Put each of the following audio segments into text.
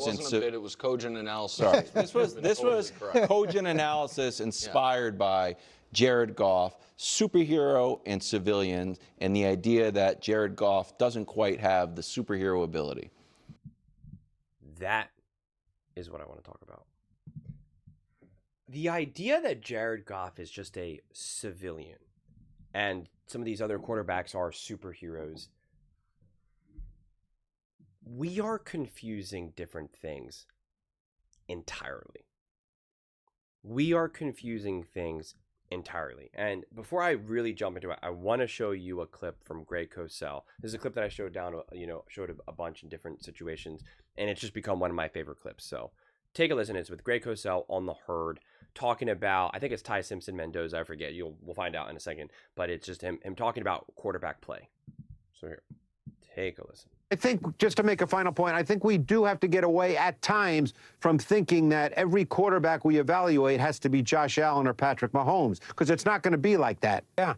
It wasn't a bit, it was cogent analysis. Sorry, this was cogent analysis inspired by Jared Goff, superhero and civilian, and the idea that Jared Goff doesn't quite have the superhero ability. That is what I want to talk about. The idea that Jared Goff is just a civilian and some of these other quarterbacks are superheroes, we are confusing different things entirely. We are confusing things entirely. And before I really jump into it, I want to show you a clip from Greg Cosell. This is a clip that I showed showed a bunch in different situations, and it's just become one of my favorite clips. So take a listen. It's with Greg Cosell on the Herd talking about, I think it's Ty Simpson Mendoza, I forget. We'll find out in a second, but it's just him talking about quarterback play. So here, take a listen. I think, just to make a final point, I think we do have to get away at times from thinking that every quarterback we evaluate has to be Josh Allen or Patrick Mahomes, because it's not going to be like that. Yeah.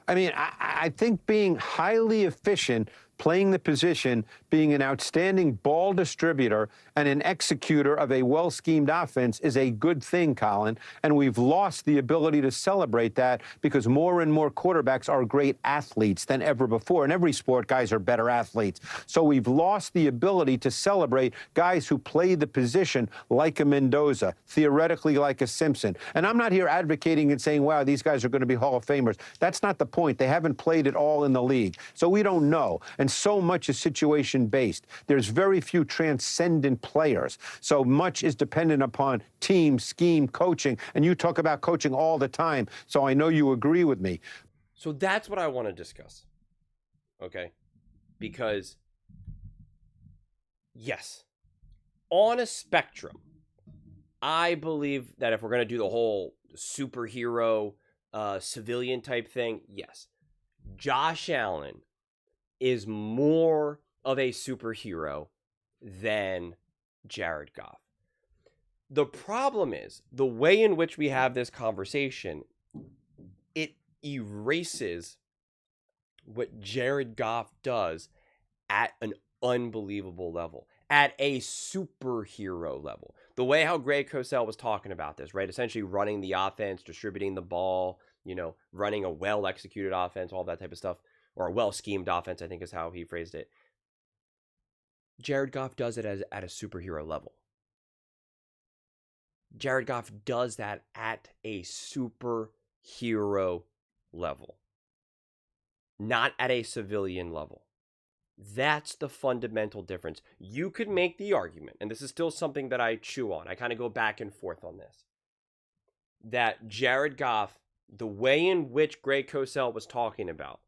I mean, I think being highly efficient, playing the position, being an outstanding ball distributor and an executor of a well-schemed offense is a good thing, Colin. And we've lost the ability to celebrate that because more and more quarterbacks are great athletes than ever before. In every sport, guys are better athletes. So we've lost the ability to celebrate guys who play the position like a Mendoza, theoretically like a Simpson. And I'm not here advocating and saying, wow, these guys are going to be Hall of Famers. That's not the point. They haven't played it all in the league. So we don't know. And so much is situation-based. There's very few transcendent players. So much is dependent upon team, scheme, coaching. And you talk about coaching all the time, so I know you agree with me. So that's what I want to discuss, okay? Because, yes, on a spectrum, I believe that if we're going to do the whole superhero, civilian type thing, yes, Josh Allen is more of a superhero than Jared Goff. The problem is the way in which we have this conversation, it erases what Jared Goff does at an unbelievable level, at a superhero level. The way how Greg Cosell was talking about this, right? Essentially running the offense, distributing the ball, running a well-executed offense, all that type of stuff. Or a well-schemed offense, I think is how he phrased it. Jared Goff does it at a superhero level. Jared Goff does that at a superhero level. Not at a civilian level. That's the fundamental difference. You could make the argument, and this is still something that I chew on. I kind of go back and forth on this. That Jared Goff, the way in which Greg Cosell was talking about,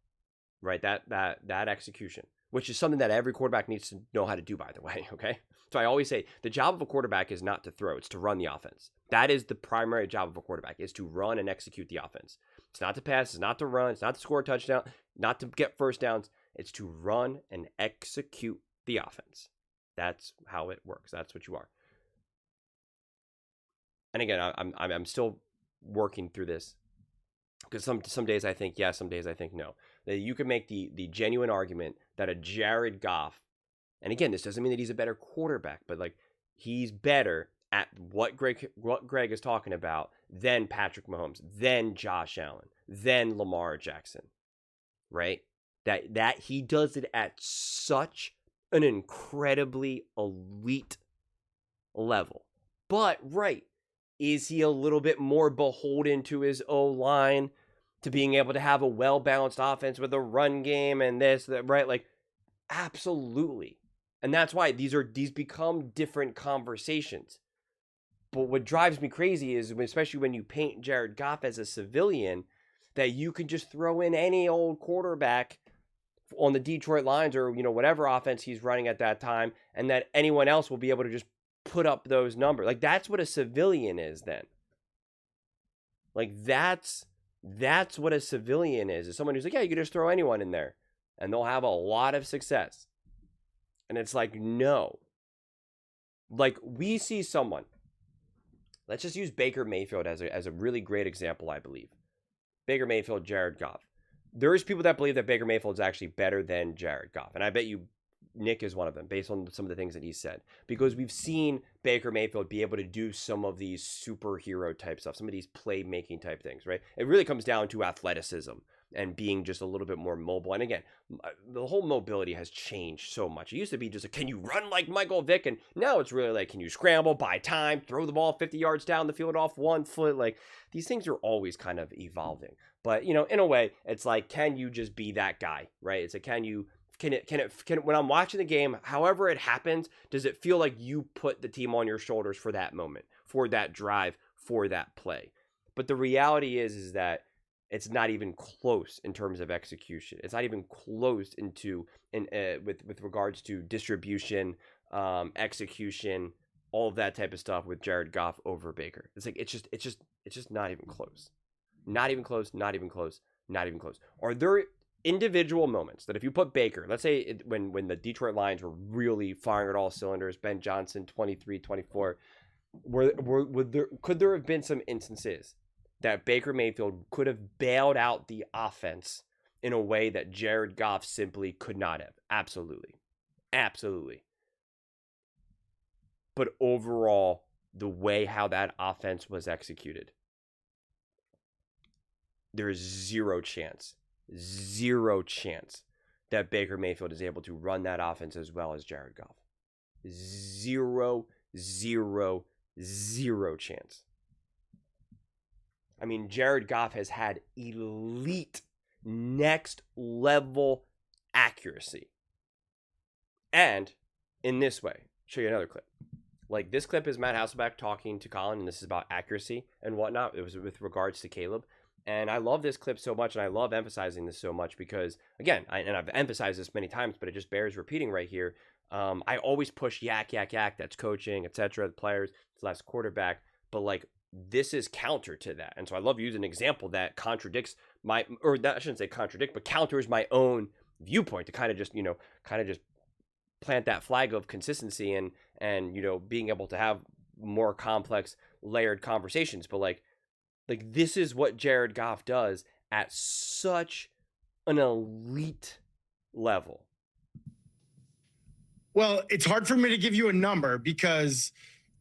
right, that execution, which is something that every quarterback needs to know how to do, by the way, okay? So I always say the job of a quarterback is not to throw, it's to run the offense. That is the primary job of a quarterback, is to run and execute the offense. It's not to pass, it's not to run, it's not to score a touchdown, not to get first downs. It's to run and execute the offense. That's how it works. That's what you are. And again, I'm still working through this, because some days I think yes, some days I think no. That you could make the genuine argument that a Jared Goff, and again, this doesn't mean that he's a better quarterback, but like he's better at what Greg is talking about than Patrick Mahomes, than Josh Allen, than Lamar Jackson, right? That he does it at such an incredibly elite level. But right, is he a little bit more beholden to his O-line, to being able to have a well-balanced offense with a run game and this, that, right? Like, absolutely. And that's why these become different conversations. But what drives me crazy is, especially when you paint Jared Goff as a civilian, that you can just throw in any old quarterback on the Detroit Lions or, whatever offense he's running at that time, and that anyone else will be able to just put up those numbers. Like, that's what a civilian is then. Like, that's what a civilian is someone who's like, yeah, you can just throw anyone in there and they'll have a lot of success. And it's like, no. Like, we see someone, let's just use Baker Mayfield as a really great example, I believe. Baker Mayfield, Jared Goff. There's people that believe that Baker Mayfield is actually better than Jared Goff. And I bet you Nick is one of them, based on some of the things that he said, because we've seen Baker Mayfield be able to do some of these superhero type stuff, some of these playmaking type things, right? It really comes down to athleticism and being just a little bit more mobile. And again, the whole mobility has changed so much. It used to be just can you run like Michael Vick? And now it's really like, can you scramble, buy time, throw the ball 50 yards down the field off 1 foot? Like, these things are always kind of evolving. But, you know, in a way, it's like, can you just be that guy, right? It's like, can it, when I'm watching the game, however it happens, does it feel like you put the team on your shoulders for that moment, for that drive, for that play? But the reality is that it's not even close in terms of execution. It's not even close with regards to distribution, execution, all of that type of stuff with Jared Goff over Baker. It's like it's just not even close. Not even close, not even close, not even close. Are there individual moments that if you put Baker, let's say when the Detroit Lions were really firing at all cylinders, Ben Johnson 23, 24, could there have been some instances that Baker Mayfield could have bailed out the offense in a way that Jared Goff simply could not have? Absolutely. Absolutely. But overall, the way how that offense was executed, there is zero chance that Baker Mayfield is able to run that offense as well as Jared Goff. Zero chance. I mean, Jared Goff has had elite, next level accuracy. And in this way, show you another clip. Like, this clip is Matt Hasselbeck talking to Colin, and this is about accuracy and whatnot. It was with regards to Caleb. And I love this clip so much, and I love emphasizing this so much because, again, I've emphasized this many times, but it just bears repeating right here. I always push yak, that's coaching, etc., the players, it's less quarterback. But, like, this is counter to that. And so I love using an example that contradicts I shouldn't say contradict, but counters my own viewpoint to kind of just plant that flag of consistency and being able to have more complex, layered conversations. But like this is what Jared Goff does at such an elite level. Well, it's hard for me to give you a number because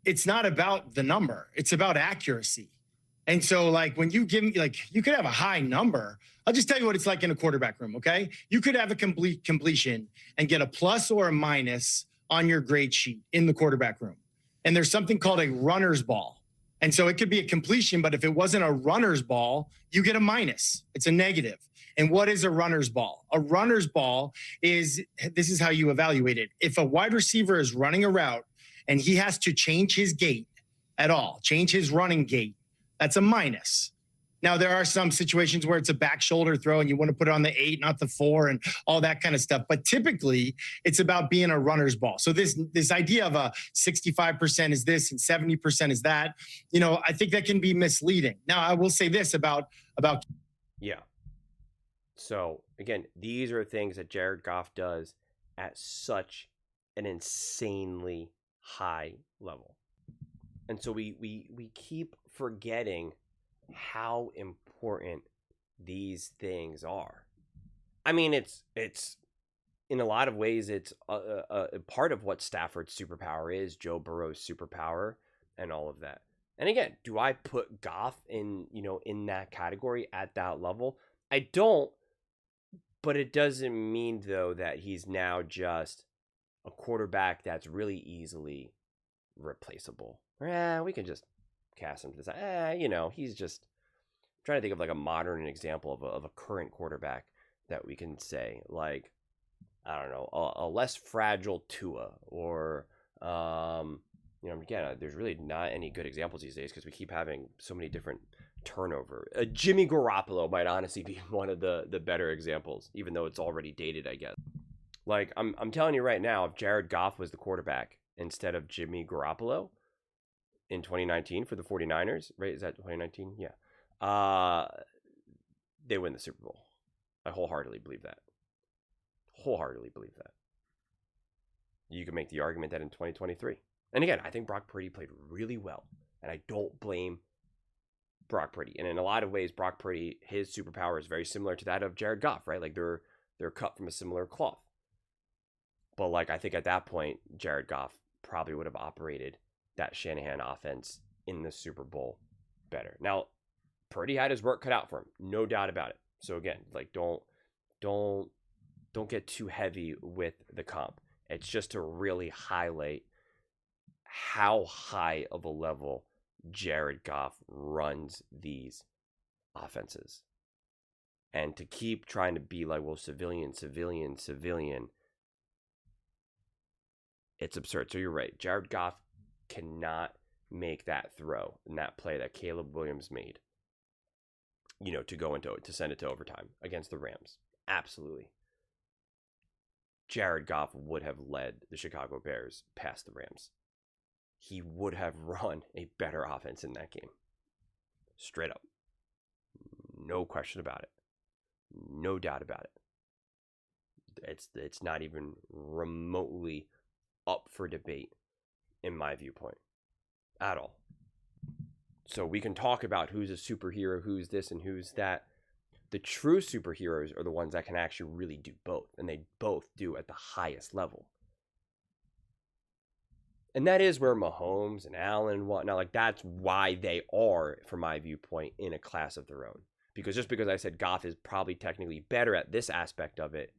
it's not about the number. It's about accuracy. And so, like, when you give me, like, you could have a high number. I'll just tell you what it's like in a quarterback room, okay? You could have a completion and get a plus or a minus on your grade sheet in the quarterback room. And there's something called a runner's ball. And so it could be a completion, but if it wasn't a runner's ball, you get a minus. It's a negative. And what is a runner's ball? A runner's ball this is how you evaluate it. If a wide receiver is running a route and he has to change his gait at all, change his running gait, that's a minus. Now, there are some situations where it's a back shoulder throw and you want to put it on the 8, not the 4, and all that kind of stuff. But typically, it's about being a runner's ball. So this idea of a 65% is this and 70% is that, I think that can be misleading. Now, I will say this about. Yeah. So, again, these are things that Jared Goff does at such an insanely high level. And so we keep forgetting how important these things are. I mean, it's in a lot of ways, it's a part of what Stafford's superpower is, Joe Burrow's superpower, and all of that. And again, do I put Goff in that category at that level? I don't, but it doesn't mean, though, that he's now just a quarterback that's really easily replaceable. We can just cast him to the side. He's just I'm trying to think of like a modern example of a current quarterback that we can say, like, I don't know, a less fragile Tua, or again, there's really not any good examples these days because we keep having so many different turnover. Jimmy Garoppolo might honestly be one of the better examples, even though it's already dated, I guess. Like, I'm telling you right now, if Jared Goff was the quarterback instead of Jimmy Garoppolo in 2019 for the 49ers, right? Is that 2019? Yeah. They win the Super Bowl. I wholeheartedly believe that. You can make the argument that in 2023. And again, I think Brock Purdy played really well, and I don't blame Brock Purdy. And in a lot of ways, Brock Purdy, his superpower is very similar to that of Jared Goff, right? Like they're cut from a similar cloth. But like, I think at that point, Jared Goff probably would have operated that Shanahan offense in the Super Bowl better. Now, Purdy had his work cut out for him, no doubt about it. So again, like, don't get too heavy with the comp. It's just to really highlight how high of a level Jared Goff runs these offenses. And to keep trying to be like, well, civilian, it's absurd. So you're right. Jared Goff cannot make that throw and that play that Caleb Williams made, to send it to overtime against the Rams. Absolutely. Jared Goff would have led the Chicago Bears past the Rams. He would have run a better offense in that game. Straight up. No question about it. No doubt about it. It's not even remotely up for debate in my viewpoint at all. So we can talk about who's a superhero, who's this and who's that. The true superheroes are the ones that can actually really do both, and they both do at the highest level. And that is where Mahomes and Allen and whatnot, like, that's why they are, from my viewpoint, in a class of their own. Because just because I said Goff is probably technically better at this aspect of it,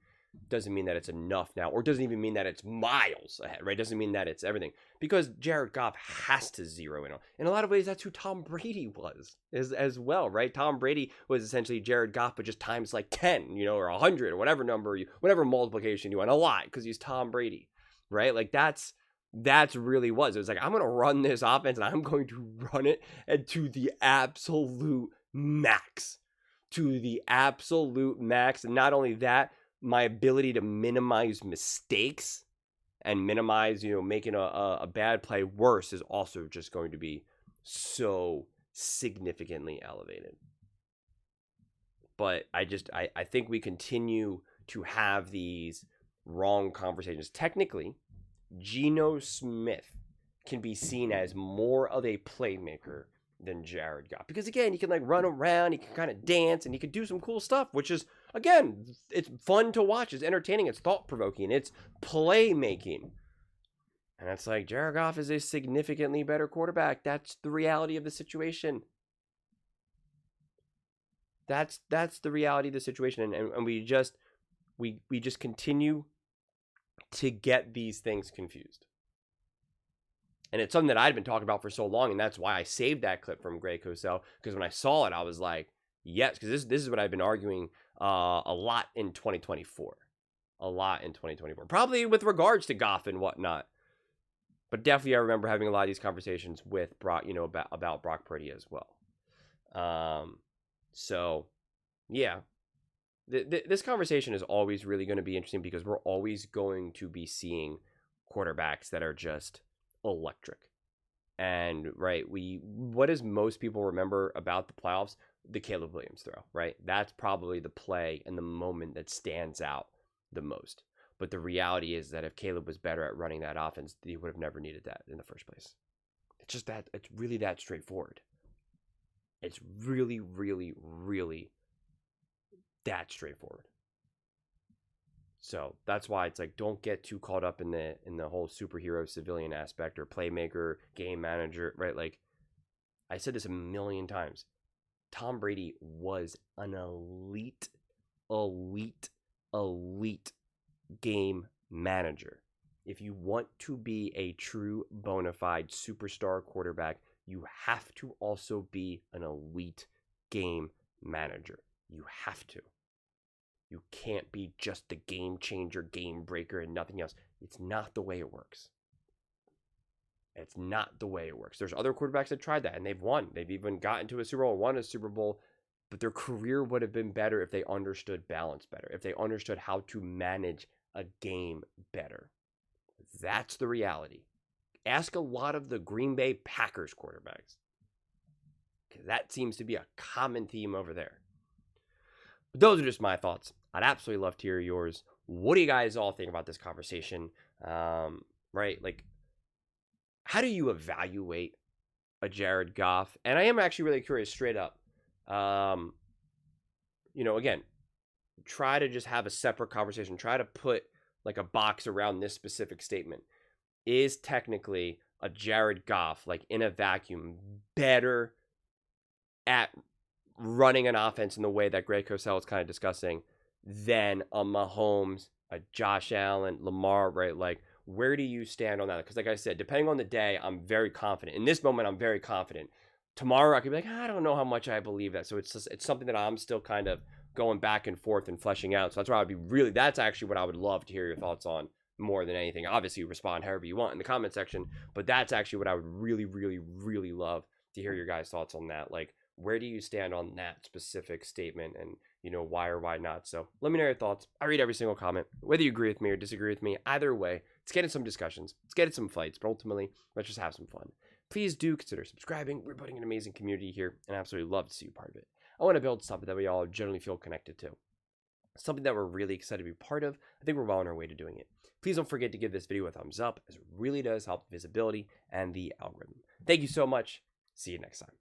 doesn't mean that it's enough now, or doesn't even mean that it's miles ahead, right? Doesn't mean that it's everything. Because Jared Goff has to zero in on. In a lot of ways, that's who Tom Brady was as well, right? Tom Brady was essentially Jared Goff, but just times like 10, or 100, or whatever number, whatever multiplication you want, a lot, because he's Tom Brady, right? Like, that's really was. It was like, I'm going to run this offense, and I'm going to run it to the absolute max. To the absolute max. And not only that, my ability to minimize mistakes and minimize, making a bad play worse is also just going to be so significantly elevated. But I think we continue to have these wrong conversations. Technically, Geno Smith can be seen as more of a playmaker than Jared Goff. Because again, he can like run around, he can kind of dance, and he can do some cool stuff, which is, again, it's fun to watch, it's entertaining, it's thought-provoking, it's playmaking. And it's like, Jared Goff is a significantly better quarterback. That's the reality of the situation. That's the reality of the situation. And we just continue to get these things confused. And it's something that I'd been talking about for so long, and that's why I saved that clip from Greg Cosell, because when I saw it, I was like, yes, because this is what I've been arguing a lot in 2024. A lot in 2024. Probably with regards to Goff and whatnot. But definitely I remember having a lot of these conversations with Brock, about Brock Purdy as well. So, yeah. This conversation is always really going to be interesting, because we're always going to be seeing quarterbacks that are just electric. And right, what does most people remember about the playoffs? The Caleb Williams throw, right? That's probably the play and the moment that stands out the most. But the reality is that if Caleb was better at running that offense, he would have never needed that in the first place. It's just that, it's really that straightforward. It's really, really, really that straightforward. So that's why it's like, don't get too caught up in the whole superhero civilian aspect or playmaker, game manager, right? Like, I said this a million times. Tom Brady was an elite game manager. If you want to be a true bona fide superstar quarterback, you have to also be an elite game manager. You have to. You can't be just the game changer, game breaker, and nothing else. It's not the way it works. It's not the way it works. There's other quarterbacks that tried that, and they've won. They've even gotten to a Super Bowl, won a Super Bowl, but their career would have been better if they understood balance better, if they understood how to manage a game better. That's the reality. Ask a lot of the Green Bay Packers quarterbacks, because that seems to be a common theme over there. But those are just my thoughts. I'd absolutely love to hear yours. What do you guys all think about this conversation? Right? Like, how do you evaluate a Jared Goff? And I am actually really curious, straight up. Again, try to just have a separate conversation. Try to put like a box around this specific statement, is technically a Jared Goff, like in a vacuum, better at running an offense in the way that Greg Cosell is kind of discussing than a Mahomes, a Josh Allen, Lamar, right? Like, where do you stand on that? Because like I said, depending on the day, I'm very confident. In this moment, I'm very confident. Tomorrow, I could be like, I don't know how much I believe that. So it's something that I'm still kind of going back and forth and fleshing out. So that's why I'd be really, that's actually what I would love to hear your thoughts on more than anything. Obviously, respond however you want in the comment section, but that's actually what I would really, really, really love to hear your guys' thoughts on that. Like, where do you stand on that specific statement, and why or why not? So let me know your thoughts. I read every single comment, whether you agree with me or disagree with me. Either way, let's get in some discussions, let's get in some fights, but ultimately, let's just have some fun. Please do consider subscribing. We're building an amazing community here, and I absolutely love to see you part of it. I want to build something that we all generally feel connected to, something that we're really excited to be part of. I think we're well on our way to doing it. Please don't forget to give this video a thumbs up, as it really does help visibility and the algorithm. Thank you so much. See you next time.